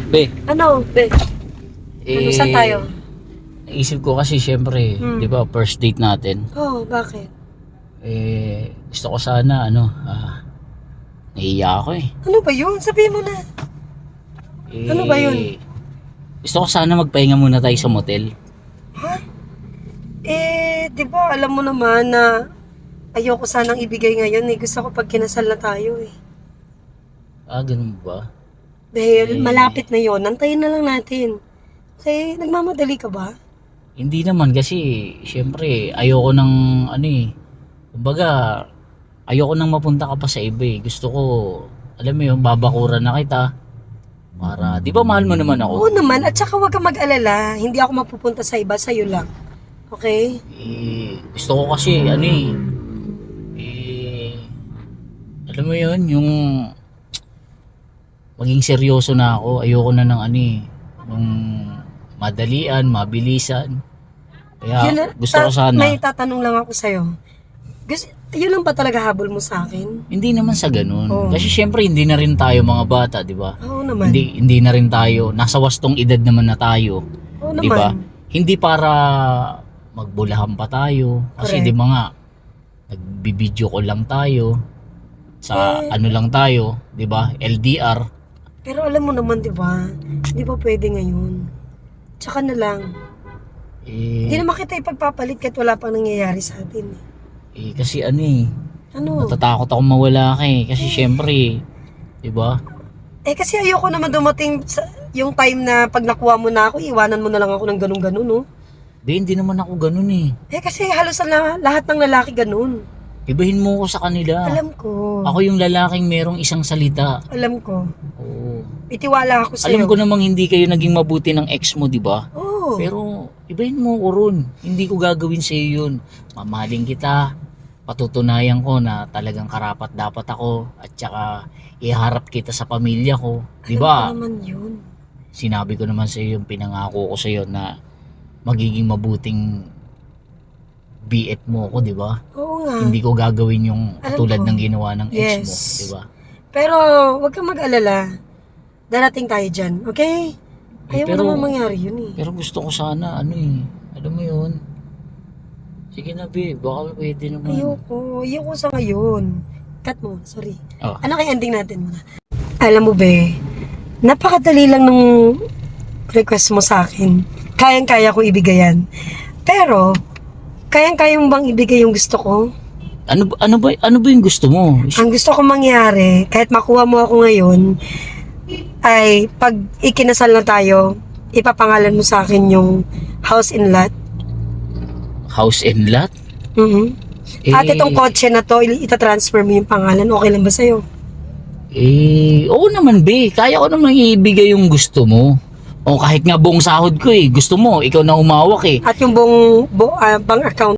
Be, Ano, be? Ano, saan tayo? Naisip ko kasi syempre, di ba, first date natin. Bakit? Gusto ko sana, nahiya ako eh. Ano ba yun? Sabihin mo na. Ano ba yun? Gusto ko sana magpahinga muna tayo sa motel. Ha? Di ba alam mo naman na ayoko sanang ibigay ngayon eh. Gusto ko pag kinasal na tayo eh. Ganun ba? Dahil malapit na yon, antayin na lang natin. Kasi nagmamadali ka ba? Hindi naman kasi, syempre, ayoko ng, kumbaga, ayoko nang mapunta ka pa sa iba eh. Gusto ko, alam mo yun, babakuran na kita. Para, di ba mahal mo naman ako? Oo naman, at saka huwag kang mag-alala. Hindi ako mapupunta sa iba, sa'yo lang. Okay? Gusto ko kasi, alam mo yun, yung maging seryoso na ako. Ayoko na ng yung madalian, mabilisan. Kaya gusto ko sana. May tatanong lang ako sa'yo. Yun lang ba talaga habol mo sa akin? Hindi naman sa ganun. Oo. Kasi syempre hindi na rin tayo mga bata, di ba? Oo naman. Hindi na rin tayo. Nasa wastong edad naman na tayo. Oo Di ba? naman. Hindi para magbulahan pa tayo. Kasi Correct. di ba nga, nagbibideo ko lang tayo. Sa ano lang tayo, di ba? LDR. Pero alam mo naman, di ba? Di ba pwede ngayon? Tsaka na lang. Hindi naman kita ipagpapalit kahit wala pang nangyayari sa atin. Kasi Ano? natatakot ako mawala ka eh. Kasi syempre, di ba? Kasi ayoko naman dumating sa yung time na pag nakuha mo na ako, iwanan mo na lang ako ng ganun-ganun, no? Hindi naman ako ganun eh. Kasi halos lahat ng lalaki ganun. Ibahin mo ko sa kanila. Alam ko. Ako yung lalaking merong isang salita. Alam ko. Oo. Itiwala ako sa'yo. Alam ko namang hindi kayo naging mabuti ng ex mo, di ba? Oo. Pero ibahin mo ko ron. Hindi ko gagawin sa iyo yun. Mamahalin kita. Patutunayan ko na talagang karapat dapat ako. At saka iharap kita sa pamilya ko. Di ba? Alam ko naman yun. Sinabi ko naman sa iyo yung pinangako ko sa iyo na magiging mabuting BF mo ko, di ba? Oo nga. Hindi ko gagawin yung Alam tulad ko. ng ginawa ng ex Yes. mo, di ba? Pero wag kang mag-alala. Darating tayo dyan, okay? Ayaw pero- mo naman mangyari yun eh. Pero gusto ko sana, alam mo yun. Sige na, babe, baka pwede naman. Ayoko sa ngayon. Cut mo, sorry. Oh. Ano kaya ending natin muna? Alam mo be, napakadali lang nung request mo sa akin. Kayang-kaya ko ibigay yan. Pero, kayang-kaya mo bang ibigay yung gusto ko? Ano ba yung gusto mo? Ang gusto ko mangyari, kahit makuha mo ako ngayon, ay pag ikinasal na tayo, ipapangalan mo sa akin yung house and lot. House and lot? At itong kotse na to, itatransfer mo yung pangalan. Okay lang ba sa'yo? Oo naman, be. Kaya ko naman ibigay yung gusto mo. O kahit nga buong sahod ko gusto mo, ikaw na umawak At yung bank account